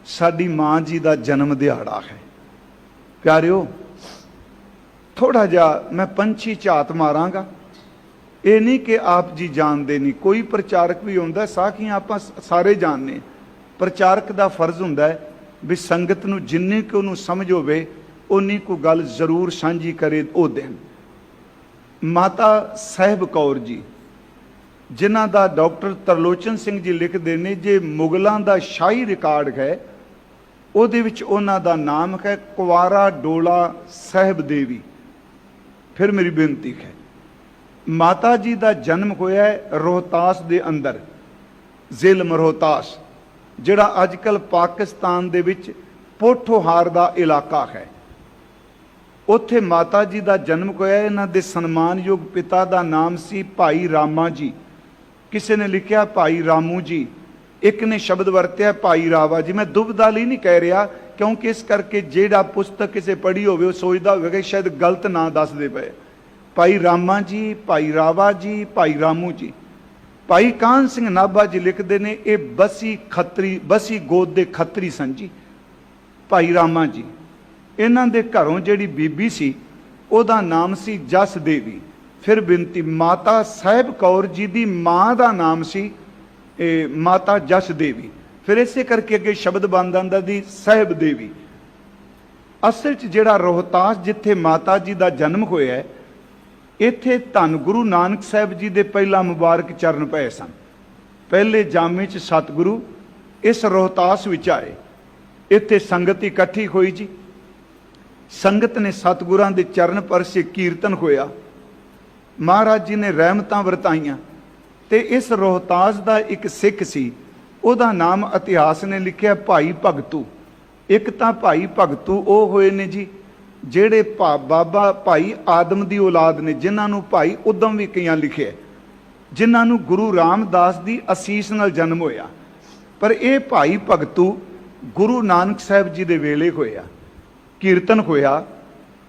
साडी माँ जी का जन्म दिहाड़ा है। प्यारिओ थोड़ा जा मैं पंछी झात मारांगा, ये नहीं कि आप जी जानते नहीं, कोई प्रचारक भी होंदा, साखियां आप सारे जानने। प्रचारक का फर्ज हुंदा है भी संगत नूं जिन्नी कि उन्होंने समझ होवे उन्नी को गल जरूर साझी करे वो दिन। माता साहिब कौर जी जिन्हां दा डॉक्टर तरलोचन सिंह जी लिखते हैं, जे मुगलों का शाही रिकॉर्ड है उहदे विच उन्हां दा नाम है कुवारा डोला साहिब देवी। फिर मेरी बेनती है, माता जी का जन्म होया है रोहतास दे अंदर, जिलम रोहतास जिहड़ा अजकल पाकिस्तान दे विच पोठोहार दा इलाका है, उत्थे माता जी का जन्म होया। इन्हां दे सन्मानयोग पिता का नाम सी भाई रामा जी, किसी ने लिखा भाई रामू जी, एक ने शब्द वरत्या भाई रावा जी। मैं दुबदा लई नहीं कह रहा, क्योंकि इस करके जेड़ा पुस्तक किसी पढ़ी होवे सोचदा होवेगा शायद गलत ना दसदे पे। भाई रामा जी, भाई रावा जी, भाई रामू जी। भाई कान सिंह नाभा जी लिखते हैं ये बसी खत्री, बसी गोद के खत्री सन जी भाई रामा जी। इन्हां दे घरों जिहड़ी बीबी सी उहदा नाम सी जस देवी। फिर बिनती, माता साहिब कौर जी की माँ का नाम सी माता जस देवी। फिर इसे करके अगे शब्द बन जाता दी साहिब देवी। असल च जिहड़ा रोहतास जिथे माता जी का जन्म होया है, इत्थे धन गुरु नानक साहिब जी के पहला मुबारक चरण पए सन। पहले जामे च सतगुरु इस रोहतास विच आए, इत्थे संगत इकट्ठी हुई जी। संगत ने सतगुरां दे चरण परसे कीर्तन होया, महाराज जी ने रहमतां वरताईयां। ते इस रोहतास का एक सिख सी, उहदा नाम इतिहास ने लिखिया भाई भगतू। एक तां भाई भगतू वो होए ने जी ਜਿਹੜੇ बाबा भाई आदम की औलाद ने, जिन्होंने भाई उदम भी कई लिखे, जिन्होंने गुरु रामदास की असीस नाल जन्म होया। पर यह भाई भगतू गुरु नानक साहिब जी के वेले होया, कीर्तन होया।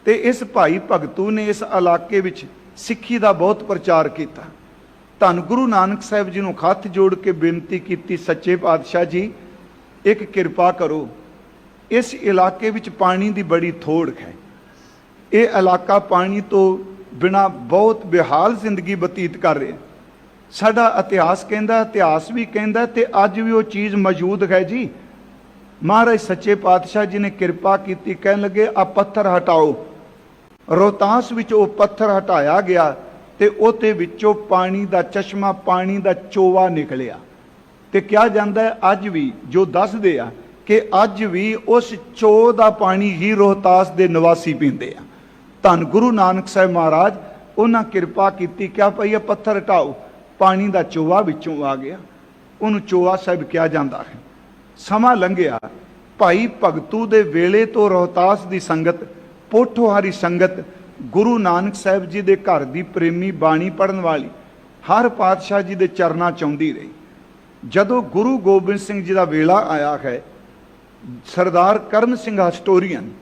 तो इस भाई भगतू ने इस इलाके विच सिक्खी का बहुत प्रचार किया। धन गुरु नानक साहिब जी को हथ जोड़ के बेनती की, सच्चे पातशाह जी एक किरपा करो, इस इलाके विच पानी की बड़ी थोड़ है, ये इलाका पानी तो बिना बहुत बेहाल जिंदगी बतीत कर रहे। साडा इतिहास कहता, इतिहास भी कहता ते अज भी वो चीज़ मौजूद है जी। महाराज सच्चे पातशाह जी ने किरपा की, कहन लगे आ पत्थर हटाओ। रोहतास विच वो पत्थर हटाया गया ते उहते विचों पानी का चश्मा, पानी का चोवा निकलिया। ते क्या जांदा है अज भी जो दसदे आ कि अज भी उस चो का पानी ही रोहतास के निवासी पींदे आ। धन गुरु नानक साहिब महाराज उन्हें किरपा की, क्या पई है पत्थर हटाओ, पानी का चोवा विचों आ गया। उन्होंने चोवा साहिब किया जाता है। समा लंघिया, भाई भगतू दे वेले तो रोहतास की संगत, पोठोहारी संगत, गुरु नानक साहिब जी के घर की प्रेमी बाणी पढ़न वाली हर पातशाह जी के चरणा चाहती रही। जदों गुरु गोबिंद सिंह जी का वेला आया है, सरदार करम सिंह हिस्टोरीयन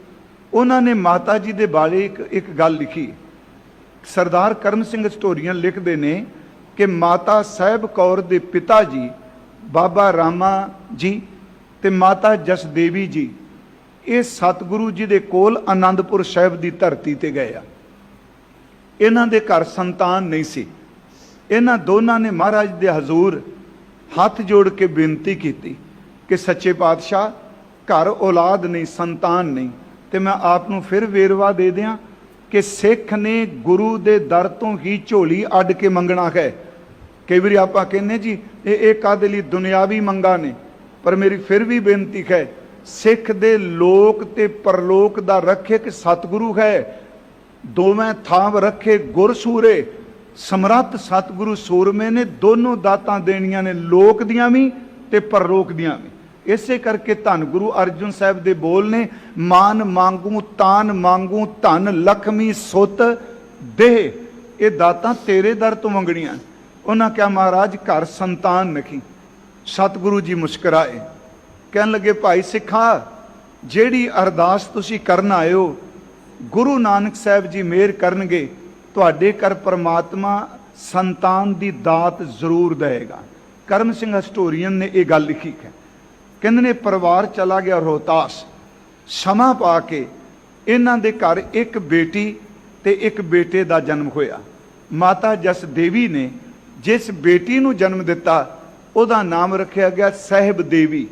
उन्होंने माता जी के बारे एक गल लिखी। सरदार करम सिंह हिस्टोरीयन लिखते हैं कि माता साहिब कौर के पिता जी बाबा रामा जी ते माता जसदेवी जी ये सतगुरु जी के कोल आनंदपुर साहिब की धरती ते गए आ। इन्हां दे घर संतान नहीं सी। इन्हां दोनों ने महाराज दे हजूर हाथ जोड़ के बेनती की कि सच्चे पातशाह घर औलाद नहीं, संतान नहीं। तो मैं आपनों फिर वेरवा दे दियाँ कि सिख ने गुरु दे दर तो ही झोली अड के मंगना है। कई बार आप कहने जी ये कादे लई दुनियावी मंगा ने, पर मेरी फिर भी बेनती है, सिख दे लोक ते परलोक दा रखे कि सतगुरु है। दोवें थाव रखे गुर सूरे, समरथ सतगुरु सूरमे ने दोनों दातां देनियां ने, लोक दियां भी ते परलोक दियां भी। इसे करके धन गुरु अर्जुन साहब दे बोल ने, मान मांगू तान मांगू धन लखमी सुत देह, ये दातां तेरे दर तो मंगणियां। उन्हें क्या महाराज घर संतान नखी। सतगुरु जी मुस्कराए, कहन लगे भाई सिखा जेड़ी अरदास तुसी करन आए हो गुरु नानक साहब जी मेहर करनगे, तुहाडे कर परमात्मा संतान दी दात जरूर देगा। करम सिंह हिस्टोरीयन ने यह गल लिखी है। ਕਹਿੰਦੇ ਨੇ ਪਰਿਵਾਰ ਚਲਾ ਗਿਆ ਰੋਹਤਾਸ। ਸਮਾਂ ਪਾ ਕੇ ਇਹਨਾਂ ਦੇ ਘਰ ਇੱਕ ਬੇਟੀ ਤੇ ਇੱਕ ਬੇਟੇ ਦਾ ਜਨਮ ਹੋਇਆ। ਮਾਤਾ ਜਸ ਦੇਵੀ ਨੇ ਜਿਸ ਬੇਟੀ ਨੂੰ ਜਨਮ ਦਿੱਤਾ ਉਹਦਾ ਨਾਮ ਰੱਖਿਆ ਗਿਆ ਸਾਹਿਬ ਦੇਵੀ,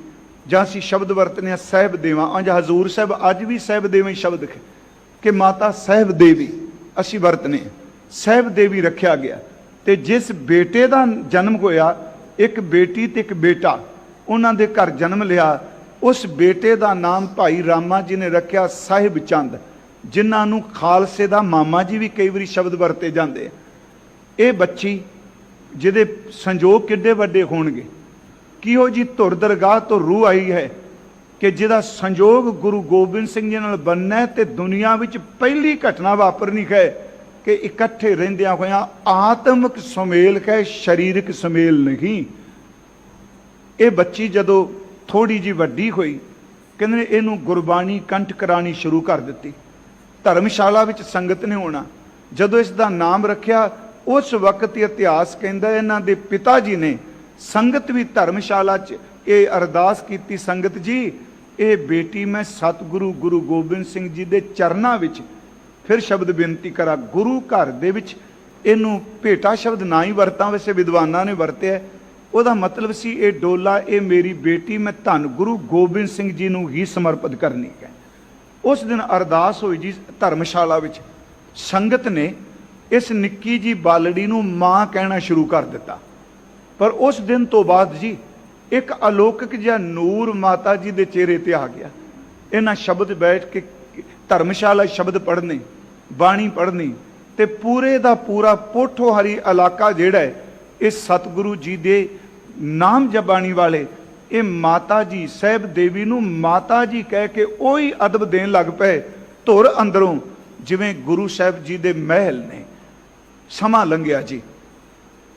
ਜਾਂ ਅਸੀਂ ਸ਼ਬਦ ਵਰਤਨੇ ਆ ਸਾਹਿਬ ਦੇਵਾ। ਅੰਜ ਹਜ਼ੂਰ ਸਾਹਿਬ ਅੱਜ ਵੀ ਸਾਹਿਬ ਦੇਵਾ ਹੀ ਸ਼ਬਦ ਕਿ ਮਾਤਾ ਸਾਹਿਬ ਦੇਵੀ ਅਸੀਂ ਵਰਤਨੇ, ਸਾਹਿਬ ਦੇਵੀ ਰੱਖਿਆ ਗਿਆ। ਤੇ ਜਿਸ ਬੇਟੇ ਦਾ ਜਨਮ ਹੋਇਆ, ਇੱਕ ਬੇਟੀ ਤੇ ਇੱਕ ਬੇਟਾ, ਉਹਨਾਂ ਦੇ ਘਰ ਜਨਮ ਲਿਆ, ਉਸ ਬੇਟੇ ਦਾ ਨਾਮ ਭਾਈ ਰਾਮਾ ਜੀ ਨੇ ਰੱਖਿਆ ਸਾਹਿਬ ਚੰਦ, ਜਿਨ੍ਹਾਂ ਨੂੰ ਖਾਲਸੇ ਦਾ ਮਾਮਾ ਜੀ ਵੀ ਕਈ ਵਾਰੀ ਸ਼ਬਦ ਵਰਤੇ ਜਾਂਦੇ ਆ। ਇਹ ਬੱਚੀ ਜਿਹਦੇ ਸੰਜੋਗ ਕਿੱਡੇ ਵੱਡੇ ਹੋਣਗੇ, ਕਿਹੋ ਜੀ ਧੁਰ ਦਰਗਾਹ ਤੋਂ ਰੂਹ ਆਈ ਹੈ ਕਿ ਜਿਹਦਾ ਸੰਜੋਗ ਗੁਰੂ ਗੋਬਿੰਦ ਸਿੰਘ ਜੀ ਨਾਲ ਬਣਨਾ, ਤੇ ਦੁਨੀਆ ਵਿੱਚ ਪਹਿਲੀ ਘਟਨਾ ਵਾਪਰਨੀ ਹੈ ਕਿ ਇਕੱਠੇ ਰਹਿੰਦਿਆਂ ਹੋਇਆਂ ਆਤਮਿਕ ਸੁਮੇਲ ਹੈ, ਸਰੀਰਕ ਸੁਮੇਲ ਨਹੀਂ। ਇਹ ਬੱਚੀ ਜਦੋਂ ਥੋੜੀ ਜੀ ਵੱਡੀ ਹੋਈ, ਕਹਿੰਦੇ ਨੇ ਇਹਨੂੰ ਗੁਰਬਾਣੀ ਕੰਠ ਕਰਾਣੀ ਸ਼ੁਰੂ ਕਰ ਦਿੱਤੀ। ਧਰਮਸ਼ਾਲਾ ਵਿੱਚ ਸੰਗਤ ਨੇ ਹੋਣਾ। ਜਦੋਂ ਇਸ ਦਾ ਨਾਮ ਰੱਖਿਆ, ਉਸ ਵਕਤ ਇਤਿਹਾਸ ਕਹਿੰਦਾ ਇਹਨਾਂ ਦੇ ਪਿਤਾ ਜੀ ਨੇ ਸੰਗਤ ਵੀ ਧਰਮਸ਼ਾਲਾ 'ਚ ਇਹ ਅਰਦਾਸ ਕੀਤੀ, ਸੰਗਤ ਜੀ ਇਹ ਬੇਟੀ ਮੈਂ ਸਤਿਗੁਰੂ ਗੁਰੂ ਗੋਬਿੰਦ ਸਿੰਘ ਜੀ ਦੇ ਚਰਨਾਂ ਵਿੱਚ ਫਿਰ ਸ਼ਬਦ ਬੇਨਤੀ ਕਰਾਂ। ਗੁਰੂ ਘਰ ਦੇ ਵਿੱਚ ਇਹਨੂੰ ਭੇਟਾ ਸ਼ਬਦ ਨਾ ਹੀ ਵਰਤਾਂ, ਵੈਸੇ ਵਿਦਵਾਨਾਂ ਨੇ ਵਰਤਿਆ। ਉਹਦਾ ਮਤਲਬ ਸੀ ਇਹ ਡੋਲਾ, ਇਹ ਮੇਰੀ ਬੇਟੀ ਮੈਂ ਧੰਨ ਗੁਰੂ ਗੋਬਿੰਦ ਸਿੰਘ ਜੀ ਨੂੰ ਹੀ ਸਮਰਪਿਤ ਕਰਨੀ ਹੈ। ਉਸ ਦਿਨ ਅਰਦਾਸ ਹੋਈ ਜੀ ਧਰਮਸ਼ਾਲਾ ਵਿੱਚ। ਸੰਗਤ ਨੇ ਇਸ ਨਿੱਕੀ ਜੀ ਬਾਲੜੀ ਨੂੰ ਮਾਂ ਕਹਿਣਾ ਸ਼ੁਰੂ ਕਰ ਦਿੱਤਾ। ਪਰ ਉਸ ਦਿਨ ਤੋਂ ਬਾਅਦ ਜੀ ਇੱਕ ਅਲੌਕਿਕ ਜਿਹਾ ਨੂਰ ਮਾਤਾ ਜੀ ਦੇ ਚਿਹਰੇ ਤੇ ਆ ਗਿਆ। ਇਹਨਾਂ ਸ਼ਬਦ ਬੈਠ ਕੇ ਧਰਮਸ਼ਾਲਾ ਸ਼ਬਦ ਪੜ੍ਹਨੇ, ਬਾਣੀ ਪੜ੍ਹਨੀ, ਤੇ ਪੂਰੇ ਦਾ ਪੂਰਾ ਪੋਠੋਹਾਰੀ ਇਲਾਕਾ ਜਿਹੜਾ ਹੈ ਇਹ ਸਤਿਗੁਰੂ ਜੀ ਦੇ ਨਾਮ ਜਪਾਣੀ ਵਾਲੇ ਇਹ ਮਾਤਾ ਜੀ ਸਾਹਿਬ ਦੇਵੀ ਨੂੰ ਮਾਤਾ ਜੀ ਕਹਿ ਕੇ ਉਹੀ ਅਦਬ ਦੇਣ ਲੱਗ ਪਏ ਧੁਰ ਅੰਦਰੋਂ, ਜਿਵੇਂ ਗੁਰੂ ਸਾਹਿਬ ਜੀ ਦੇ ਮਹਿਲ ਨੇ। ਸਮਾਂ ਲੰਘਿਆ ਜੀ।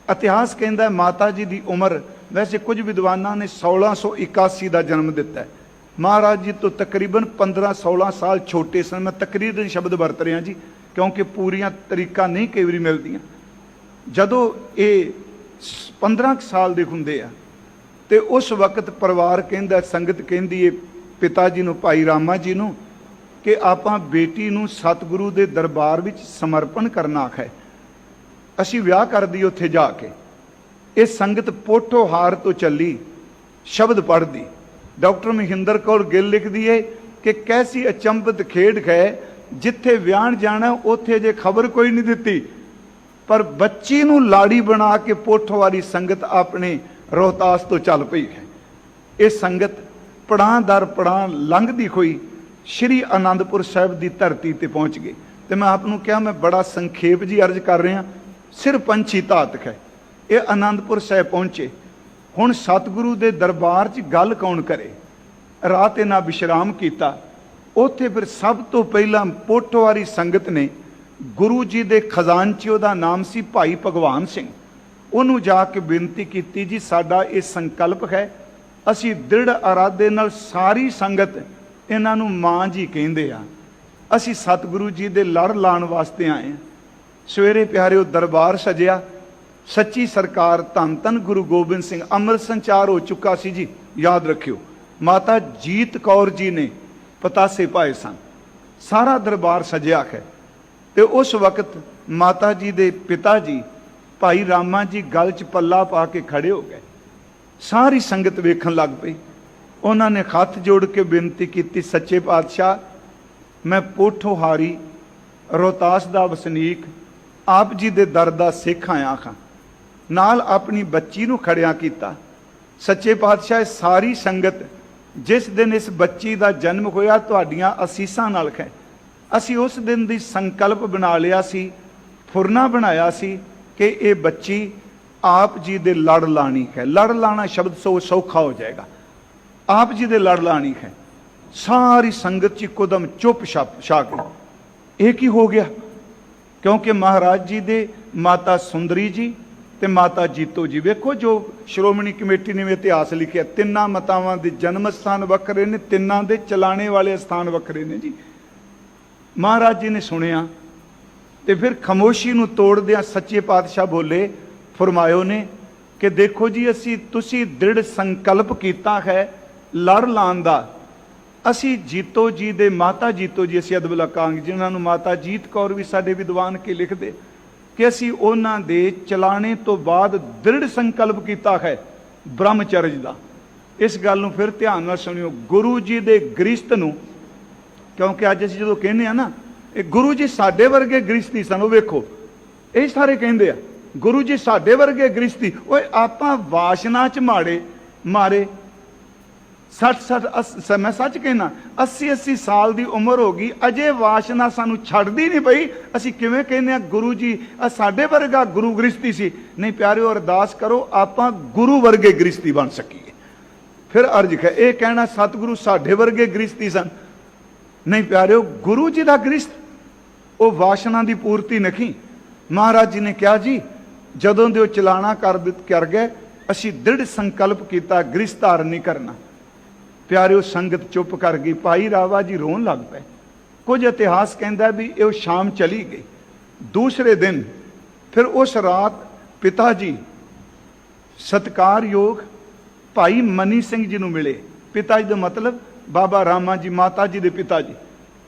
ਇਤਿਹਾਸ ਕਹਿੰਦਾ ਮਾਤਾ ਜੀ ਦੀ ਉਮਰ, ਵੈਸੇ ਕੁਝ ਵਿਦਵਾਨਾਂ ਨੇ 1681 ਦਾ ਜਨਮ ਦਿੱਤਾ ਹੈ। ਮਹਾਰਾਜ ਜੀ ਤੋਂ ਤਕਰੀਬਨ 15-16 ਸਾਲ ਛੋਟੇ ਸਨ। ਮੈਂ ਤਕਰੀਬਨ ਸ਼ਬਦ ਵਰਤ ਰਿਹਾ ਜੀ, ਕਿਉਂਕਿ ਪੂਰੀਆਂ ਤਰੀਕਾਂ ਨਹੀਂ ਕਈ ਵਾਰੀ ਮਿਲਦੀਆਂ। ਜਦੋਂ ਇਹ 15 ਸਾਲ ਦੇ ਹੁੰਦੇ ਆ, ਤੇ ਉਸ ਵਕਤ ਪਰਿਵਾਰ ਕਹਿੰਦਾ, ਸੰਗਤ ਕਹਿੰਦੀ ਹੈ ਪਿਤਾ ਜੀ ਨੂੰ, ਭਾਈ ਰਾਮਾ ਜੀ ਨੂੰ, ਕਿ ਆਪਾਂ ਬੇਟੀ ਨੂੰ ਸਤਿਗੁਰੂ ਦੇ ਦਰਬਾਰ ਵਿੱਚ ਸਮਰਪਣ ਕਰਨਾ ਹੈ, ਅਸੀਂ ਵਿਆਹ ਕਰਦੀ ਉੱਥੇ ਜਾ ਕੇ। ਇਹ ਸੰਗਤ ਪੋਠੋਹਾਰ ਤੋਂ ਚੱਲੀ, ਸ਼ਬਦ ਪੜ੍ਹਦੀ। ਡਾਕਟਰ ਮਹਿੰਦਰ ਕੌਰ ਗਿੱਲ ਲਿਖਦੀ ਹੈ ਕਿ ਕੈਸੀ ਅਚੰਭਤ ਖੇਡ ਹੈ, ਜਿੱਥੇ ਵਿਆਹਣ ਜਾਣਾ ਉੱਥੇ ਜੇ ਖਬਰ ਕੋਈ ਨਹੀਂ ਦਿੱਤੀ, ਪਰ ਬੱਚੀ ਨੂੰ ਲਾੜੀ ਬਣਾ ਕੇ ਪੋਠੋਹਾਰੀ ਸੰਗਤ ਆਪਣੇ ਰੋਹਤਾਸ ਤੋਂ ਚੱਲ ਪਈ ਹੈ। ਇਹ ਸੰਗਤ ਪੜਾਂ ਦਰ ਪੜਾਂ ਲੰਘਦੀ ਹੋਈ ਸ਼੍ਰੀ ਅਨੰਦਪੁਰ ਸਾਹਿਬ ਦੀ ਧਰਤੀ ਤੇ ਪਹੁੰਚ ਗਏ। ਤੇ ਮੈਂ ਆਪ ਨੂੰ ਕਿਹਾ ਮੈਂ ਬੜਾ ਸੰਖੇਪ ਜੀ ਅਰਜ਼ ਕਰ ਰਿਹਾ, ਸਿਰ ਪੰਛੀ ਧਾਤਕ ਹੈ। ਇਹ ਅਨੰਦਪੁਰ ਸਾਹਿਬ ਪਹੁੰਚੇ। ਹੁਣ ਸਤਿਗੁਰੂ ਦੇ ਦਰਬਾਰ 'ਚ ਗੱਲ ਕੌਣ ਕਰੇ? ਰਾਤ ਇਹਨਾਂ ਵਿਸ਼ਰਾਮ ਕੀਤਾ। ਉੱਥੇ ਫਿਰ ਸਭ ਤੋਂ ਪਹਿਲਾਂ ਪੋਠੋਹਾਰੀ ਸੰਗਤ ਨੇ ਗੁਰੂ ਜੀ ਦੇ ਖਜ਼ਾਨਚੀ, ਉਹਦਾ ਨਾਮ ਸੀ ਭਾਈ ਭਗਵਾਨ ਸਿੰਘ, ਉਹਨੂੰ ਜਾ ਕੇ ਬੇਨਤੀ ਕੀਤੀ, ਜੀ ਸਾਡਾ ਇਹ ਸੰਕਲਪ ਹੈ, ਅਸੀਂ ਦ੍ਰਿੜ ਇਰਾਦੇ ਨਾਲ ਸਾਰੀ ਸੰਗਤ ਇਹਨਾਂ ਨੂੰ ਮਾਂ ਜੀ ਕਹਿੰਦੇ ਆ, ਅਸੀਂ ਸਤਿਗੁਰੂ ਜੀ ਦੇ ਲੜ ਲਾਉਣ ਵਾਸਤੇ ਆਏ ਹਾਂ। ਸਵੇਰੇ ਪਿਆਰਿਓ ਦਰਬਾਰ ਸਜਿਆ। ਸੱਚੀ ਸਰਕਾਰ ਧੰਨ ਧੰਨ ਗੁਰੂ ਗੋਬਿੰਦ ਸਿੰਘ, ਅੰਮ੍ਰਿਤ ਸੰਚਾਰ ਹੋ ਚੁੱਕਾ ਸੀ ਜੀ, ਯਾਦ ਰੱਖਿਓ। ਮਾਤਾ ਜੀਤ ਕੌਰ ਜੀ ਨੇ ਪਤਾਸੇ ਪਾਏ ਸਨ। ਸਾਰਾ ਦਰਬਾਰ ਸਜਿਆ ਹੈ। ਤੇ ਉਸ ਵਕਤ ਮਾਤਾ ਜੀ ਦੇ ਪਿਤਾ ਜੀ ਭਾਈ ਰਾਮਾ ਜੀ ਗਲ 'ਚ ਪੱਲਾ ਪਾ ਕੇ ਖੜੇ ਹੋ ਗਏ। ਸਾਰੀ ਸੰਗਤ ਵੇਖਣ ਲੱਗ ਪਈ। ਉਹਨਾਂ ਨੇ ਹੱਥ ਜੋੜ ਕੇ ਬੇਨਤੀ ਕੀਤੀ, ਸੱਚੇ ਪਾਤਸ਼ਾਹ, ਮੈਂ ਪੋਠੋਹਾਰੀ ਰੋਹਤਾਸ ਦਾ ਵਸਨੀਕ, ਆਪ ਜੀ ਦੇ ਦਰ ਦਾ ਸਿੱਖ ਆਇਆ ਹਾਂ। ਨਾਲ ਆਪਣੀ ਬੱਚੀ ਨੂੰ ਖੜਿਆ ਕੀਤਾ। ਸੱਚੇ ਪਾਤਸ਼ਾਹ, ਸਾਰੀ ਸੰਗਤ ਜਿਸ ਦਿਨ ਇਸ ਬੱਚੀ ਦਾ ਜਨਮ ਹੋਇਆ ਤੁਹਾਡੀਆਂ ਅਸੀਸਾਂ ਨਾਲ ਹੈ। ਅਸੀਂ ਉਸ ਦਿਨ ਦੀ ਸੰਕਲਪ ਬਣਾ ਲਿਆ ਸੀ, ਫੁਰਨਾ ਬਣਾਇਆ ਸੀ ਕਿ ਇਹ ਬੱਚੀ ਆਪ ਜੀ ਦੇ ਲੜ ਲਾਣੀ ਹੈ। ਲੜ ਲਾਣਾ ਸ਼ਬਦ ਸੌਖਾ ਹੋ ਜਾਏਗਾ। ਆਪ ਜੀ ਦੇ ਲੜ ਲਾਣੀ ਹੈ। ਸਾਰੀ ਸੰਗਤ 'ਚ ਇੱਕੋਦਮ ਚੁੱਪ ਛਾ ਗਈ। ਇਹ ਕੀ ਹੋ ਗਿਆ? ਕਿਉਂਕਿ ਮਹਾਰਾਜ ਜੀ ਦੇ ਮਾਤਾ ਸੁੰਦਰੀ ਜੀ ਤੇ ਮਾਤਾ ਜੀਤੋ ਜੀ, ਵੇਖੋ ਜੋ ਸ਼੍ਰੋਮਣੀ ਕਮੇਟੀ ਨੇ ਵੀ ਇਤਿਹਾਸ ਲਿਖਿਆ, ਤਿੰਨਾਂ ਮਾਤਾਵਾਂ ਦੇ ਜਨਮ ਸਥਾਨ ਵੱਖਰੇ ਨੇ, ਤਿੰਨਾਂ ਦੇ ਚਲਾਣੇ ਵਾਲੇ ਸਥਾਨ ਵੱਖਰੇ ਨੇ ਜੀ। ਮਹਾਰਾਜ ਜੀ ਨੇ ਸੁਣਿਆ ਤੇ ਫਿਰ ਖਾਮੋਸ਼ੀ ਨੂੰ ਤੋੜਦਿਆਂ ਸੱਚੇ ਪਾਤਸ਼ਾਹ ਬੋਲੇ, ਫਰਮਾਇਓ ਨੇ ਕਿ ਦੇਖੋ ਜੀ, ਤੁਸੀਂ ਦ੍ਰਿੜ ਸੰਕਲਪ ਕੀਤਾ ਹੈ ਲੜ ਲਾਉਣ ਦਾ ਅਸੀਂ ਜੀਤੋ ਜੀ ਦੇ ਮਾਤਾ ਜੀਤੋ ਜੀ ਅਸੀਂ ਅਦਬ ਲਕਾਂਗੇ, ਜਿਨ੍ਹਾਂ ਨੂੰ ਮਾਤਾ ਜੀਤ ਕੌਰ ਵੀ ਸਾਡੇ ਵਿਦਵਾਨ ਕੇ ਲਿਖਦੇ ਕਿ ਅਸੀਂ ਉਹਨਾਂ ਦੇ ਚਲਾਣੇ ਤੋਂ ਬਾਅਦ ਦ੍ਰਿੜ ਸੰਕਲਪ ਕੀਤਾ ਹੈ ਬ੍ਰਹਮਚਰਜ ਦਾ। ਇਸ ਗੱਲ ਨੂੰ ਫਿਰ ਧਿਆਨ ਨਾਲ ਸੁਣਿਓ। ਗੁਰੂ ਜੀ ਦੇ ਗ੍ਰਸਤ ਨੂੰ, ਕਿਉਂਕਿ ਅੱਜ ਅਸੀਂ ਜਦੋਂ ਕਹਿੰਦੇ ਆ ਨਾ ਇਹ ਗੁਰੂ ਜੀ ਸਾਡੇ ਵਰਗੇ ਗ੍ਰਸਤੀ ਸਨ, ਉਹ ਵੇਖੋ ਇਹ ਸਾਰੇ ਕਹਿੰਦੇ ਆ ਗੁਰੂ ਜੀ ਸਾਡੇ ਵਰਗੇ ਗ੍ਰਸਤੀ। ਓਏ ਆਪਾਂ ਵਾਸ਼ਨਾ ਚ ਮਾਰੇ 60 ਮੈਂ ਸੱਚ ਕਹਿਣਾ 80 ਸਾਲ ਦੀ ਉਮਰ ਹੋ ਗਈ, ਅਜੇ ਵਾਸ਼ਨਾ ਸਾਨੂੰ ਛੱਡਦੀ ਨਹੀਂ ਪਈ। ਅਸੀਂ ਕਿਵੇਂ ਕਹਿੰਦੇ ਆ ਗੁਰੂ ਜੀ ਸਾਡੇ ਵਰਗਾ ਗੁਰੂ ਗ੍ਰਸਤੀ ਸੀ? ਨਹੀਂ ਪਿਆਰਿਓ, ਅਰਦਾਸ ਕਰੋ ਆਪਾਂ ਗੁਰੂ ਵਰਗੇ ਗ੍ਰਸਤੀ ਬਣ ਸਕੀਏ। ਫਿਰ ਅਰਜ ਹੈ ਇਹ ਕਹਿਣਾ ਸਤਿਗੁਰੂ ਸਾਡੇ ਵਰਗੇ ਗ੍ਰਸਤੀ ਸਨ। ਨਹੀਂ ਪਿਆਰਿਓ, ਗੁਰੂ ਜੀ ਦਾ ਗ੍ਰਸਤ ਉਹ ਵਾਸ਼ਨਾ ਦੀ ਪੂਰਤੀ ਨਹੀਂ। ਮਹਾਰਾਜ ਜੀ ਨੇ ਕਿਹਾ ਜੀ ਜਦੋਂ ਦੇ ਉਹ ਚਲਾਣਾ ਕਰ ਗਏ ਅਸੀਂ ਦ੍ਰਿੜ ਸੰਕਲਪ ਕੀਤਾ ਗ੍ਰਸਤ ਧਾਰਨ ਨਹੀਂ ਕਰਨਾ। ਪਿਆਰਿਓ, ਸੰਗਤ ਚੁੱਪ ਕਰ ਗਈ। ਭਾਈ ਰਾਵਾ ਜੀ ਰੋਣ ਲੱਗ ਪਏ। ਕੁਝ ਇਤਿਹਾਸ ਕਹਿੰਦਾ ਵੀ ਇਹ ਸ਼ਾਮ ਚਲੀ ਗਈ। ਦੂਸਰੇ ਦਿਨ ਫਿਰ ਉਸ ਰਾਤ ਪਿਤਾ ਜੀ ਸਤਿਕਾਰਯੋਗ ਭਾਈ ਮਨੀ ਸਿੰਘ ਜੀ ਨੂੰ ਮਿਲੇ। ਪਿਤਾ ਜੀ ਦਾ ਮਤਲਬ ਬਾਬਾ ਰਾਮਾ ਜੀ, ਮਾਤਾ ਜੀ ਦੇ ਪਿਤਾ ਜੀ।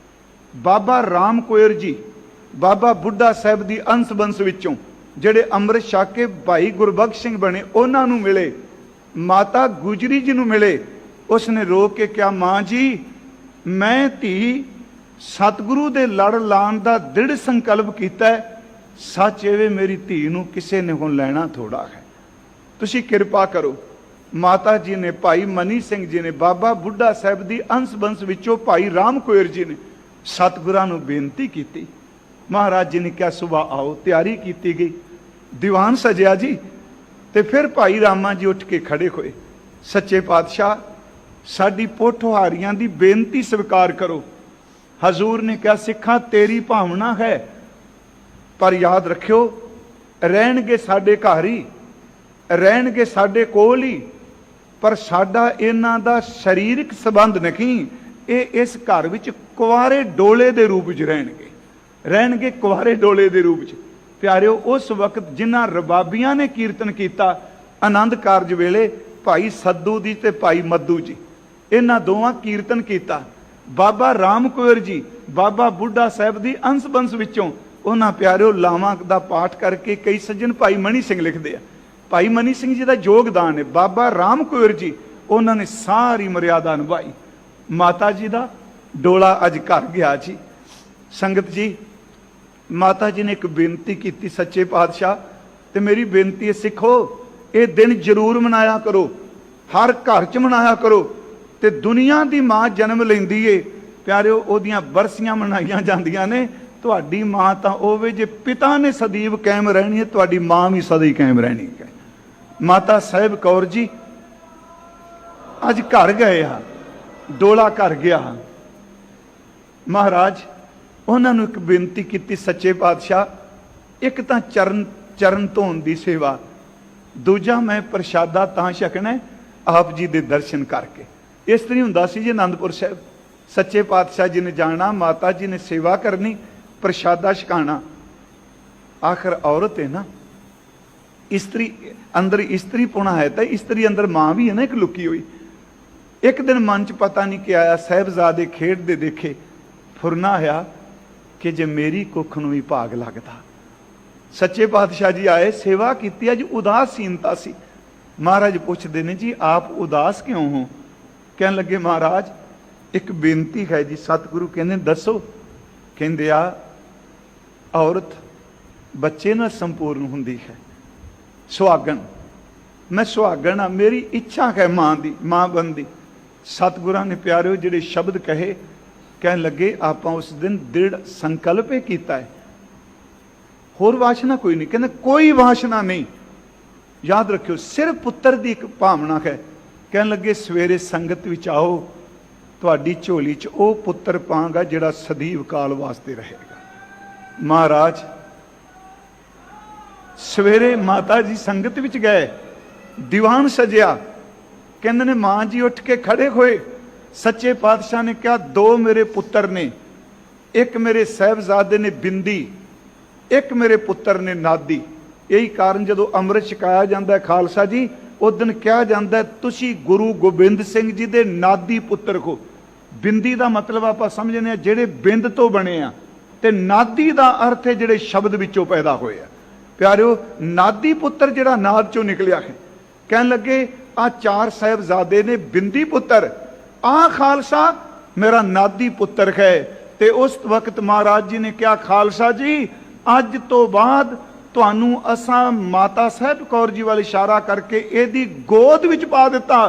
ਬਾਬਾ ਰਾਮ ਕੋਇਰ ਜੀ ਬਾਬਾ ਬੁੱਢਾ ਸਾਹਿਬ ਦੀ ਅੰਸ਼ ਬੰਸ ਵਿੱਚੋਂ ਜਿਹੜੇ ਅੰਮ੍ਰਿਤ ਛਕ ਕੇ ਭਾਈ ਗੁਰਬਖਸ਼ ਸਿੰਘ ਬਣੇ, ਉਹਨਾਂ ਨੂੰ ਮਿਲੇ। ਮਾਤਾ ਗੁਜਰੀ ਜੀ ਨੂੰ ਮਿਲੇ। ਉਸਨੇ ਰੋ ਕੇ ਕਿਹਾ, ਮਾਂ ਜੀ ਮੈਂ ਧੀ ਸਤਿਗੁਰੂ ਦੇ ਲੜ ਲਾਉਣ ਦਾ ਦ੍ਰਿੜ ਸੰਕਲਪ ਕੀਤਾ, ਸੱਚ ਇਹ ਮੇਰੀ ਧੀ ਨੂੰ ਕਿਸੇ ਨੇ ਹੁਣ ਲੈਣਾ ਥੋੜਾ ਹੈ, ਤੁਸੀਂ ਕਿਰਪਾ ਕਰੋ। ਮਾਤਾ ਜੀ ਨੇ, ਭਾਈ ਮਨੀ ਸਿੰਘ ਜੀ ਨੇ, ਬਾਬਾ ਬੁੱਢਾ ਸਾਹਿਬ ਦੀ ਅੰਸ਼ ਬੰਸ ਵਿੱਚੋਂ ਭਾਈ ਰਾਮ ਕੋਇਰ ਜੀ ਨੇ ਸਤਿਗੁਰਾਂ ਨੂੰ ਬੇਨਤੀ ਕੀਤੀ। ਮਹਾਰਾਜ ਜੀ ਨੇ ਕਿਹਾ ਸੁਬਾਹ ਆਓ। ਤਿਆਰੀ ਕੀਤੀ ਗਈ, ਦੀਵਾਨ ਸਜਿਆ ਜੀ। ਤੇ ਫਿਰ ਭਾਈ ਰਾਮਾ ਜੀ ਉੱਠ ਕੇ ਖੜੇ ਹੋਏ। ਸੱਚੇ ਪਾਤਸ਼ਾਹ ਸਾਡੀ ਪੋਠੋਹਾਰੀਆਂ ਦੀ ਬੇਨਤੀ ਸਵੀਕਾਰ ਕਰੋ। ਹਜ਼ੂਰ ਨੇ ਕਿਹਾ ਸਿੱਖਾਂ ਤੇਰੀ ਭਾਵਨਾ ਹੈ, ਪਰ ਯਾਦ ਰੱਖਿਓ ਰਹਿਣਗੇ ਸਾਡੇ ਘਰ ਹੀ, ਰਹਿਣਗੇ ਸਾਡੇ ਕੋਲ ਹੀ, ਪਰ ਸਾਡਾ ਇਹਨਾਂ ਦਾ ਸਰੀਰਕ ਸੰਬੰਧ ਨਹੀਂ। ਇਹ ਇਸ ਘਰ ਵਿੱਚ ਕੁਆਰੇ ਡੋਲੇ ਦੇ ਰੂਪ ਵਿੱਚ ਰਹਿਣਗੇ ਕੁਆਰੇ ਡੋਲੇ ਦੇ ਰੂਪ ਵਿੱਚ। ਪਿਆਰਿਓ, ਉਸ ਵਕਤ ਜਿਨ੍ਹਾਂ ਰਬਾਬੀਆਂ ਨੇ ਕੀਰਤਨ ਕੀਤਾ ਆਨੰਦ ਕਾਰਜ ਵੇਲੇ, ਭਾਈ ਸੱਦੂ ਜੀ ਤੇ ਭਾਈ ਮੱਦੂ ਜੀ, ਇਹਨਾਂ ਦੋਵਾਂ ਕੀਰਤਨ ਕੀਤਾ। ਬਾਬਾ ਰਾਮ ਕੋਇਰ ਜੀ ਬਾਬਾ ਬੁੱਢਾ ਸਾਹਿਬ ਦੀ ਅੰਸ਼ ਬੰਸ ਵਿੱਚੋਂ ਉਹਨਾਂ ਪਿਆਰਿਓ ਲਾਵਾਂ ਦਾ ਪਾਠ ਕਰਕੇ ਕਈ ਸੱਜਣ ਭਾਈ ਮਨੀ ਸਿੰਘ ਲਿਖਦੇ ਆ। ਭਾਈ ਮਨੀ ਸਿੰਘ ਜੀ ਦਾ ਯੋਗਦਾਨ ਹੈ। ਬਾਬਾ ਰਾਮ ਕੋਇਰ ਜੀ ਉਹਨਾਂ ਨੇ ਸਾਰੀ ਮਰਿਆਦਾ ਨਿਭਾਈ। ਮਾਤਾ ਜੀ ਦਾ ਡੋਲਾ ਅੱਜ ਘਰ ਗਿਆ ਜੀ। ਸੰਗਤ ਜੀ, ਮਾਤਾ ਜੀ ਨੇ ਇੱਕ ਬੇਨਤੀ ਕੀਤੀ ਸੱਚੇ ਪਾਤਸ਼ਾਹ, ਤੇ ਮੇਰੀ ਬੇਨਤੀ ਹੈ ਸਿੱਖੋ ਇਹ ਦਿਨ ਜ਼ਰੂਰ ਮਨਾਇਆ ਕਰੋ, ਹਰ ਘਰ 'ਚ ਮਨਾਇਆ ਕਰੋ। ਤੇ ਦੁਨੀਆ ਦੀ ਮਾਂ ਜਨਮ ਲੈਂਦੀ ਏ ਪਿਆਰਿਓ, ਉਹਦੀਆਂ ਬਰਸੀਆਂ ਮਨਾਈਆਂ ਜਾਂਦੀਆਂ ਨੇ। ਤੁਹਾਡੀ ਮਾਂ ਤਾਂ ਹੋਵੇ, ਜੇ ਪਿਤਾ ਨੇ ਸਦੀਵ ਕਾਇਮ ਰਹਿਣੀ ਹੈ, ਤੁਹਾਡੀ ਮਾਂ ਵੀ ਸਦਾ ਹੀ ਕਾਇਮ ਰਹਿਣੀ ਹੈ। ਮਾਤਾ ਸਾਹਿਬ ਕੌਰ ਜੀ ਅੱਜ ਘਰ ਗਏ ਆ, ਡੋਲਾ ਘਰ ਗਿਆ। ਮਹਾਰਾਜ ਉਹਨਾਂ ਨੂੰ ਇੱਕ ਬੇਨਤੀ ਕੀਤੀ, ਸੱਚੇ ਪਾਤਸ਼ਾਹ ਇੱਕ ਤਾਂ ਚਰਨ ਧੋਣ ਦੀ ਸੇਵਾ, ਦੂਜਾ ਮੈਂ ਪ੍ਰਸ਼ਾਦਾ ਤਾਂ ਛਕਣਾ ਆਪ ਜੀ ਦੇ ਦਰਸ਼ਨ ਕਰਕੇ। ਇਸ ਤਰ੍ਹਾਂ ਹੁੰਦਾ ਸੀ ਜੀ ਅਨੰਦਪੁਰ ਸਾਹਿਬ। ਸੱਚੇ ਪਾਤਸ਼ਾਹ ਜੀ ਨੇ ਜਾਣਾ, ਮਾਤਾ ਜੀ ਨੇ ਸੇਵਾ ਕਰਨੀ, ਪ੍ਰਸ਼ਾਦਾ ਛਕਾਣਾ। ਆਖਰ ਔਰਤ ਹੈ ਨਾ, ਇਸਤਰੀ ਅੰਦਰ ਇਸਤਰੀ ਪੁਣਾ ਹੈ, ਤਾਂ ਇਸਤਰੀ ਅੰਦਰ ਮਾਂ ਵੀ ਹੈ ਨਾ ਇੱਕ ਲੁਕੀ ਹੋਈ। ਇੱਕ ਦਿਨ ਮਨ 'ਚ ਪਤਾ ਨਹੀਂ ਕਿ ਆਇਆ, ਸਾਹਿਬਜ਼ਾਦੇ ਖੇਡਦੇ ਦੇਖੇ, ਫੁਰਨਾ ਆਇਆ ਕਿ ਜੇ ਮੇਰੀ ਕੁੱਖ ਨੂੰ ਵੀ ਭਾਗ ਲੱਗਦਾ। ਸੱਚੇ ਪਾਤਸ਼ਾਹ ਜੀ ਆਏ, ਸੇਵਾ ਕੀਤੀ। ਅੱਜ ਉਦਾਸੀਨਤਾ ਸੀ। ਮਹਾਰਾਜ ਪੁੱਛਦੇ ਨੇ ਜੀ ਆਪ ਉਦਾਸ ਕਿਉਂ ਹੋ? ਕਹਿਣ ਲੱਗੇ ਮਹਾਰਾਜ ਇੱਕ ਬੇਨਤੀ ਹੈ ਜੀ। ਸਤਿਗੁਰੂ ਕਹਿੰਦੇ ਦੱਸੋ। ਕਹਿੰਦੇ ਆ ਔਰਤ ਬੱਚੇ ਨਾਲ ਸੰਪੂਰਨ ਹੁੰਦੀ ਹੈ, ਸੁਹਾਗਣ। ਮੈਂ ਸੁਹਾਗਣ ਆ, ਮੇਰੀ ਇੱਛਾ ਹੈ ਮਾਂ ਦੀ, ਮਾਂ ਬਣਦੀ। ਸਤਿਗੁਰਾਂ ਨੇ ਪਿਆਰਿਓ ਜਿਹੜੇ ਸ਼ਬਦ ਕਹੇ, ਕਹਿਣ ਲੱਗੇ ਆਪਾਂ ਉਸ ਦਿਨ ਦ੍ਰਿੜ ਸੰਕਲਪ ਇਹ ਕੀਤਾ ਹੈ, ਹੋਰ ਵਾਸ਼ਨਾ ਕੋਈ ਨਹੀਂ। ਕਹਿੰਦੇ ਕੋਈ ਵਾਸ਼ਨਾ ਨਹੀਂ, ਯਾਦ ਰੱਖਿਓ ਸਿਰਫ ਪੁੱਤਰ ਦੀ ਇੱਕ ਭਾਵਨਾ ਹੈ। ਕਹਿਣ ਲੱਗੇ ਸਵੇਰੇ ਸੰਗਤ ਵਿੱਚ ਆਓ, ਤੁਹਾਡੀ ਝੋਲੀ 'ਚ ਉਹ ਪੁੱਤਰ ਪਾਂਗਾ ਜਿਹੜਾ ਸਦੀਵ ਕਾਲ ਵਾਸਤੇ ਰਹੇਗਾ। ਮਹਾਰਾਜ ਸਵੇਰੇ ਮਾਤਾ ਜੀ ਸੰਗਤ ਵਿੱਚ ਗਏ, ਦੀਵਾਨ ਸਜਿਆ। ਕਹਿੰਦੇ ਨੇ ਮਾਂ ਜੀ ਉੱਠ ਕੇ ਖੜੇ ਹੋਏ। ਸੱਚੇ ਪਾਤਸ਼ਾਹ ਨੇ ਕਿਹਾ ਦੋ ਮੇਰੇ ਪੁੱਤਰ ਨੇ, ਇੱਕ ਮੇਰੇ ਸਾਹਿਬਜ਼ਾਦੇ ਨੇ ਬਿੰਦੀ, ਇੱਕ ਮੇਰੇ ਪੁੱਤਰ ਨੇ ਨਾਦੀ। ਇਹੀ ਕਾਰਨ ਜਦੋਂ ਅੰਮ੍ਰਿਤ ਛਕਾਇਆ ਜਾਂਦਾ ਖਾਲਸਾ ਜੀ, उस दिन कहा जाता है तुसी गुरु गोबिंद सिंह जी दे नादी पुत्र को। बिंदी का मतलब आप समझने जेड़े बिंद तो बने आ, ते नादी का अर्थ है जेड़े शब्द विचों पैदा होए आ। प्यारिओ नादी पुत्र जेड़ा नाद चों निकलिया है, कहन लगे आ चार साहिबजादे ने बिंदी पुत्र, आ खालसा मेरा नादी पुत्र है। ते उस वक्त महाराज जी ने कहा खालसा जी अज तो बाद तुहानू असां माता साहब कौर जी वाल इशारा करके एदी गोद विच पा दिता।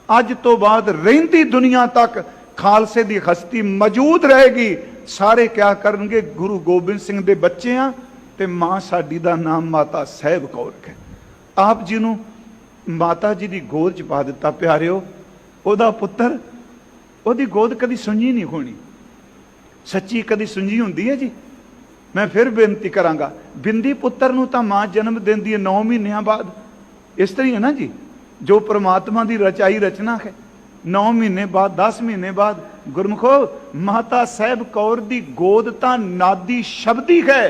अज तो बाद रहिंदी दुनिया तक खालसे दी हस्ती मौजूद रहेगी। सारे क्या करनगे गुरु गोबिंद सिंह दे बच्चे आ ते मां साडी दा नाम माता साहब कौर है। आप जी नू माता जी दी गोद च पा दिता। प्यारिओ ओदा पुत्र ओदी गोद कदी सुंजी नहीं होनी, सच्ची कदी सुंजी हुंदी है जी। मैं फिर बेनती करांगा, बिंदी पुत्र नू तां मां जन्म देंदी है 9 महीनों बाद। इस तरह है ना जी, जो परमात्मा दी रचाई रचना है। 9 महीने बाद 10 महीने बाद गुरमुखो माता साहब कौर दी गोद तां नादी शब्दी है।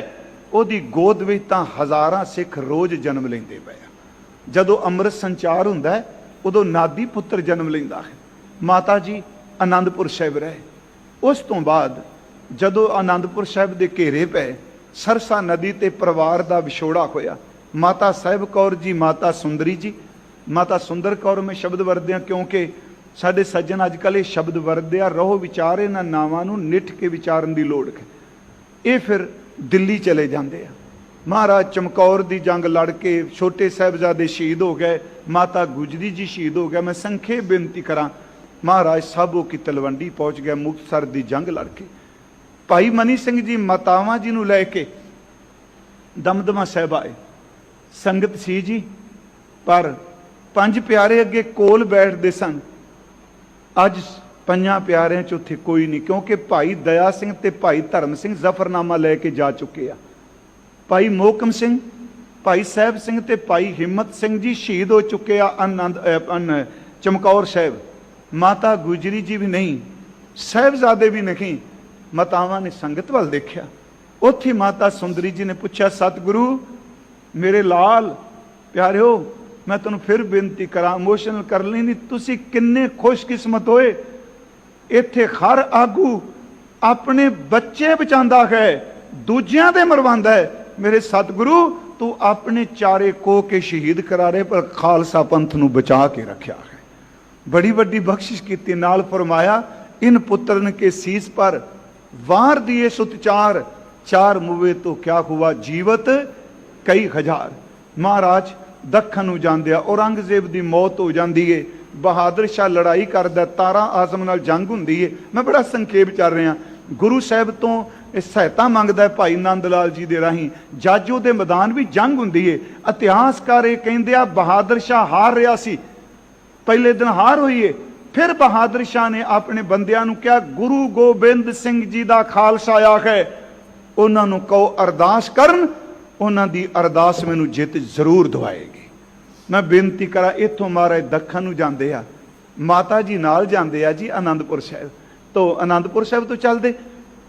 ओदी गोद विच तां हज़ारां सिख रोज जन्म लेंदे पए। जदों अमृत संचार हुंदा है उदों नादी पुत्र जन्म लैंदा है। माता जी आनंदपुर साहिब रहे। उस तो बाद जदों आनंदपुर साहिब दे घेरे पै, सरसा नदी ते परिवार दा विछोड़ा होया। माता साहिब कौर जी, माता सुंदरी जी, माता सुंदर कौर में शब्द वरदियां क्योंकि साडे सज्जन अजकल ये शब्द वरदे आ, रहो विचार इन्हां नावां नूं निठ के विचारन दी लोड़ है। ये फिर दिल्ली चले जाते हैं। महाराज चमकौर दी जंग लड़ के छोटे साहिबजादे शहीद हो गए, माता गुजरी जी शहीद हो गए। मैं संखेप बेनती करा, महाराज साहबों की तलवंडी पहुंच गया मुक्तसर दी जंग लड़ के। भाई मनी सिंह जी मातावां जी नूं लैके दमदमा साहिब आए। संगत सी जी, पर पंज प्यारे अगे कोल बैठते सन। अज पंजां प्यारिਆਂ ਚ ਉੱਥੇ कोई नहीं, क्योंकि भाई दया सिंह ते भाई धर्म सिंह जफरनामा लैके जा चुके आ। भाई मोहकम सिंह, भाई साहब सिंह ते भाई हिम्मत सिंह जी शहीद हो चुके आ चमकौर साहब। माता गुजरी जी भी नहीं, साहबजादे भी नहीं। मातावां ने संगत वाल देखा। उत्थे माता सुंदरी जी ने पूछा, सतगुरु मेरे लाल प्यारिओ मैं तुहानूं फिर बेनती करा, इमोशनल कर लेनी, तुसीं किन्ने खुशकिस्मत होए। इत्थे हर आगू अपने बच्चे बचांदा है, दूजियां दे मरवांदा है। मेरे सतगुरु तू अपने चारे को के शहीद करा रहे, पर खालसा पंथ नूं बचा के रखा है। बड़ी बड़ी बख्शिश की। नाल फरमाया, इन पुत्रन के सीस पर वार दिए सुतचार, चार मुवे तो क्या हुआ जीवत कई हजार। महाराज दखन नूं जांदे आ, औरंगजेब दी मौत हो जाती है। बहादुर शाह लड़ाई करदा, तारा आजम नाल जंग हुंदी है। मैं बड़ा संखेप चल रहा। गुरु साहब तो सहायता मंगदा है भाई नंद लाल जी दे राही। जाजो दे मैदान भी जंग हुंदी है। इतिहासकार ये कहंदे आ बहादुर शाह हार रहा सी, पहले दिन हार हुई है। फिर बहादुर शाह ने अपने बंदियां नूं कहा, गुरु गोबिंद सिंह जी दा खालसा आया है, उन्हां नूं कहो अरदास करन, उन्हां दी अरदास मैनूं जित जरूर दवाएगी। मैं बेनती करा, इत्थों महाराज दखन नूं जांदे आ, माता जी नाल जांदे आ जी आनंदपुर साहिब। तो आनंदपुर साहिब तो चलदे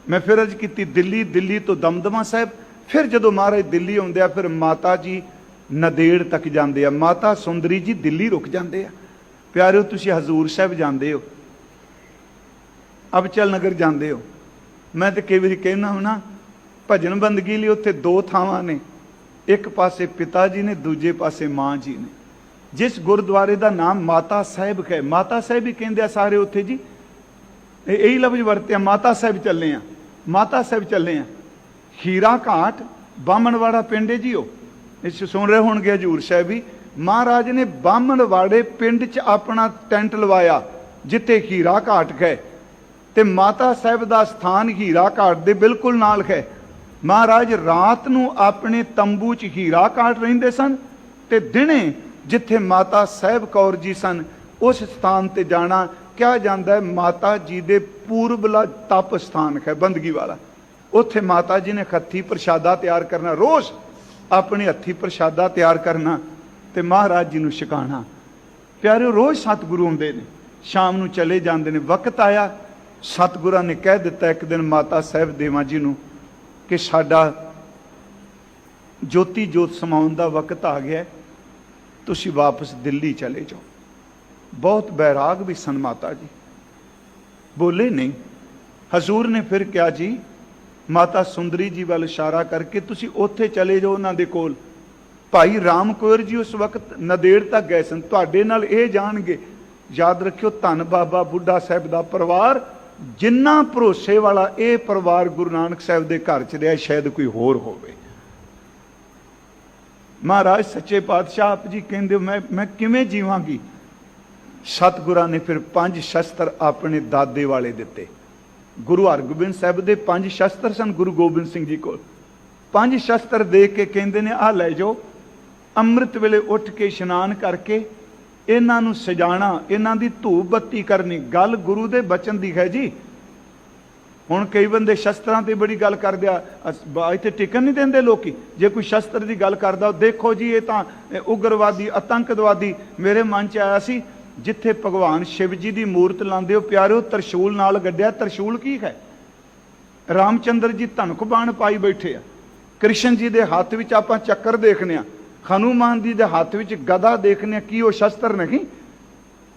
मैं फिर अर्ज की दिल्ली, दिल्ली तो दमदमा साहिब। फिर जदों महाराज दिल्ली आउंदे आ, फिर माता जी नदेड़ तक जांदे आ। माता सुंदरी जी दिल्ली रुक जांदे आ। प्यारिओ तुसीं हजूर साहिब जांदे हो, अबचल नगर जांदे हो। मैं तो कई बारी कहना हूं ना, भजन बंदगी लई उत्थे दो थावां ने, एक पासे पिता जी ने, दूजे पासे मां जी ने। जिस गुरुद्वारे का नाम माता साहिब है, माता साहिब ही कहते हैं सारे उत्थे जी, यही लफ्ज वरते माता साहिब चले हैं, माता साहिब चले हैं। हीरा घाट बामणवाड़ा पिंड है जी, वो इस सुन रहे होणगे हजूर साहिब भी। महाराज ने बामणवाड़े पिंड च अपना टेंट लवाया जिथे हीरा घाट है, ते माता साहिब का स्थान हीरा घाट दे बिल्कुल नाल है। महाराज रात नूं अपने तंबू च हीरा घाट रहिंदे सन, ते दिने जिथे माता साहिब कौर जी सन उस स्थान ते जाना क्या जाता है, माता जी दे पूर्वला तप स्थान है बंदगी वाला। उत्थे माता जी ने हत्थी प्रशादा तैयार करना, रोज अपने हत्थी प्रशादा तैयार करना ते महाराज जी नूं छकाना। प्यारे रोज सतगुरु आउंदे ने, शाम नूं चले जाते हैं। वक्त आया सतगुरां ने कह दिता एक दिन माता साहिब देवा जी नूं कि साडा ज्योति जोत समाउण दा वक्त आ गया, तुसी वापस दिल्ली चले जाओ। बहुत बैराग भी सन माता जी, बोले नहीं। हजूर ने फिर क्या जी, माता सुंदरी जी वाल इशारा करके तुसी उत्थे चले जाओ उन्हां दे कोल। भाई राम कौर जी उस वक्त नदेड़ तक गए सन, तुहाडे नाल इह जाणगे। याद रखियो, धन बाबा बुढ़ा साहब दा परिवार जिन्ना भरोसे वाला यह परिवार गुरु नानक साहब के घर च रहा, शायद कोई होर होवे। महाराज सच्चे पातशाह आप जी कहते मैं किवें जीवांगी। सतगुरां ने फिर 5 शस्त्र अपने दादे वाले दिते। गुरु हरगोबिंद साहब के 5 शस्त्र सन गुरु गोबिंद सिंह जी को। 5 शस्त्र दे के कहते ने आ लै जाओ, अमृत वेले उठ के इशनान करके इन्हां नूं सजाना, इन्हां दी धूप बत्ती करनी। गल गुरु दे बचन दी है जी। हुण कई बंदे शस्त्रां ते बड़ी गल करदे आ, इत्थे टिकन नहीं देंदे लोकी। जे कोई शस्त्र की गल करदा, देखो जी ये तां उग्रवादी आतंकवादी। मेरे मन च आया सी, जिथे भगवान शिव जी की मूर्त लांदे हो प्यारिओ, तरशूल नाल गड्ढिया। तरशूल की है? रामचंद्र जी धनक बाण पाई बैठे आ। कृष्ण जी के हाथ विच आपां चक्कर देखने, हनुमान जी के हाथ विच गदा देखने, की वो शस्त्र नहीं?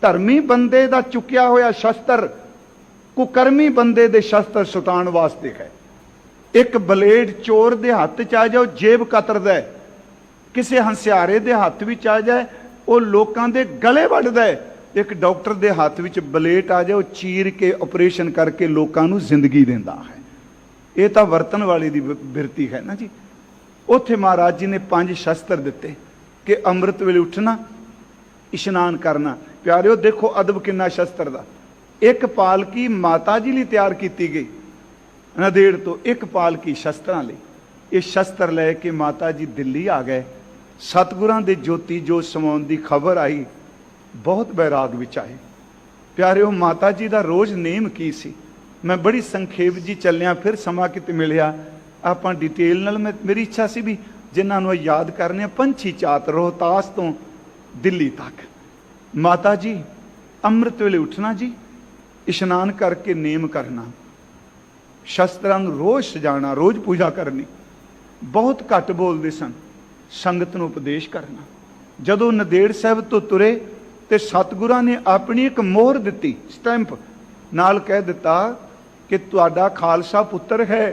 धर्मी बंदे दा चुकिया होया शस्त्र कुकर्मी बंदे दे शस्त्र सुटाण वास्ते है। एक ब्लेड चोर दे हाथ च आ जाओ, जेब कतरदा है। किसी हंसियारे दे हाथ विच आ जाए, वो लोकां दे गले वड्डदा है। एक डॉक्टर दे हाथ विच ब्लेड आ जाओ, चीर के ऑपरेशन करके लोकां नूं जिंदगी दिंदा है। ये तो वरतन वाली दी बिरती है ना जी। उत्थे महाराज जी ने 5 शस्त्र दिते कि अमृत वेले उठना, इशनान करना। प्यारिओ देखो अदब किन्ना शस्त्र दा। एक पालकी माता जी लिए तैयार की गई नदेड़ तो, एक पालकी शस्त्रां लई। ये शस्त्र लैके माता जी दिल्ली आ गए। सतगुरां दे ज्योति जो समाउण दी खबर आई, बहुत बैराग विच आए। प्यारिओ माता जी दा रोज़ नेम की सी, मैं बड़ी संखेप जी चलिया, फिर समा किते मिलिया आपां डिटेल नाल। मेरी इच्छा सी भी जिन्हां नूं याद करने। पंछी चात रोहतास तो दिल्ली तक। माता जी अमृत वेले उठना जी, इशनान करके नेम करना, शस्त्रां नूं रोज़ सजाना, रोज़ पूजा करनी। बहुत घट बोलते सन, संगत नूं उपदेश करना। जदों नदेड़ साहब तो तुरे तो सतगुरां ने अपनी एक मोहर दिती, स्टैंप नाल कह दिता कि तुहाडा खालसा पुत्र है।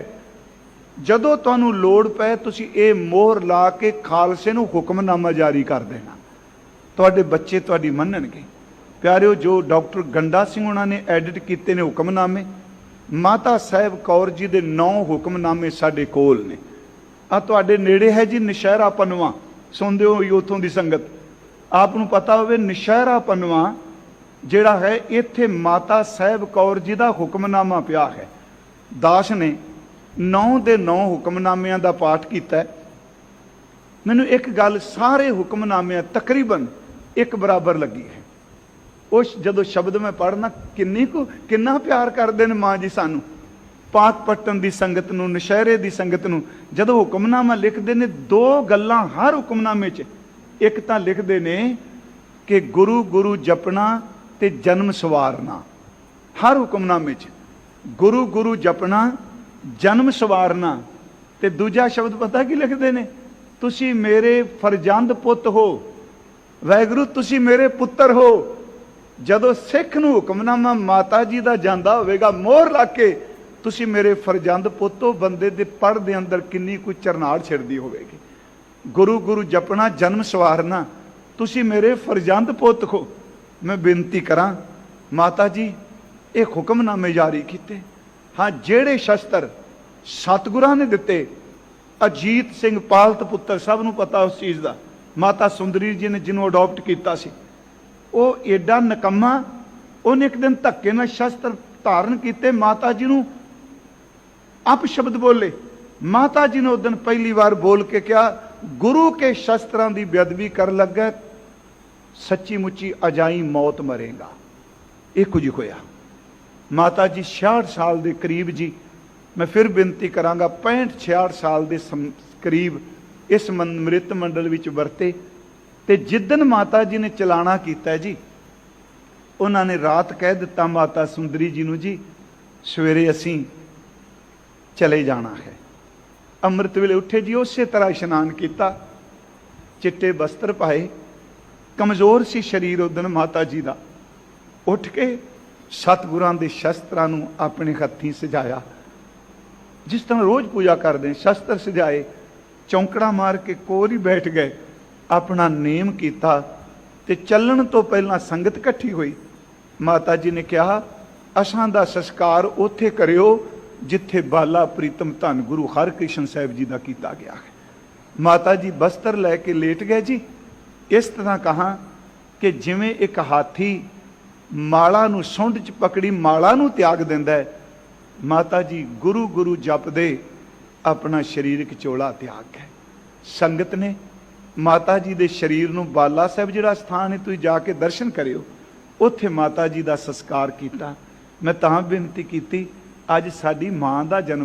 जदों तुहानूं लोड़ पै तुसीं ये मोहर ला के खालसे नूं हुक्मनामा जारी कर देना, तुहाडे बच्चे तुहाडी मन्नणगे। प्यारिओ जो डॉक्टर गंडा सिंह उन्होंने एडिट किए ने हुक्मनामे, माता साहब कौर जी के 9 हुक्मनामे साडे कोल ने। आ तुहाडे नेड़े है जी नशहरा पनवा, सुनते हो उत्थों की संगत, आपनूं पता होवे नशहरा पनवा जिहड़ा है, इत्थे माता साहब कौर जी का हुक्मनामा पिया है। दास ने 9 दे 9 हुक्मनामिਆਂ का पाठ किया। मैनू एक गल सारे हुक्मनामे तकरीबन एक बराबर लगी है। उस जदों शब्द मैं पढ़ना किन्ना प्यार करते हैं माँ जी सानू, पाक पट्टन की संगत नूं, नशहरे की संगत नूं। जदों हुक्मनामा लिखते हैं 2 गल्लां हर हुक्मनामे च। एक तां लिखते हैं कि गुरु गुरु जपना ते जन्म सवारना, हर हुक्मनामे च गुरु गुरु जपना जन्म सवारना। ते दूजा शब्द पता की लिखते हैं, तुसी मेरे फरजंद पुत हो, वाहिगुरू तुसी मेरे पुत्र हो। जदों सिख नूं हुक्मनामा माता जी का जांदा होवेगा मोहर ला के, तुसी मेरे फरजंद पुत हो, बंदे दे पढ़ दे अंदर किन्नी कोई चरनाड़ छिड़दी होवेगी। गुरु गुरु जपना जन्म सवारना, तुसी मेरे फरजंद पुत हो। मैं बेनती करा माता जी एक हुक्मनामे जारी किए। हाँ, जेड़े शस्त्र सतगुरां ने दिते, अजीत सिंह पालत पुत्र सब नूं पता उस चीज़ का, माता सुंदरी जी ने जिन्हों अडॉप्ट किया सी, वो एडा नकम्मा, उन्हें एक दिन धक्के नाल शस्त्र धारण किए, माता जी नूं अपशब्द बोले। माता जी ने उस दिन पहली बार बोल के क्या, गुरु के शस्त्रां की बेअदबी कर लगा, सच्ची मुच्ची अजाई मौत मरेगा। ये कुछ होया। माता जी 66 साल के करीब जी, मैं फिर बेनती करांगा 65-66 साल के करीब इस मृत मंडल विच वरते। ते जिदन माता जी ने चलाना किया जी, उन्होंने रात कह दिता माता सुंदरी जी नूं, जी सवेरे असीं चले जाना है। अमृत वेले उठे जी, उस तरह इशनान किया, चिट्टे बस्तर पाए, कमज़ोर सी शरीर उस दिन माता जी का। उठ के सतगुरां दे शस्त्रां नूं अपने हत्थीं सजाया, जिस तरह रोज़ पूजा करते हैं, शस्त्र सजाए, चौंकड़ा मार के कोल ही बैठ गए, अपना नेम किया। ते चलण तो पहला संगत इकट्ठी हुई। माता जी ने कहा असां दा संस्कार उत्थे करियो जिथे बाला प्रीतम धन गुरु हरकृष्ण साहिब जी का किया गया है। माता जी बस्तर लैके लेट गए जी। इस तरह कहा कि जिवें एक हाथी माला नूं सुंड च पकड़ी माला नूं त्याग दिंदा है, माता जी गुरु गुरु जपदे अपना शरीरक चोला त्याग गए। संगत ने माता जी दे शरीर नूं बाला साहिब जिहड़ा स्थान है तुसीं जाके दर्शन करियो, उत्थे माता जी का संस्कार किया। मैं तां बेनती की अज साडी मां का जन्म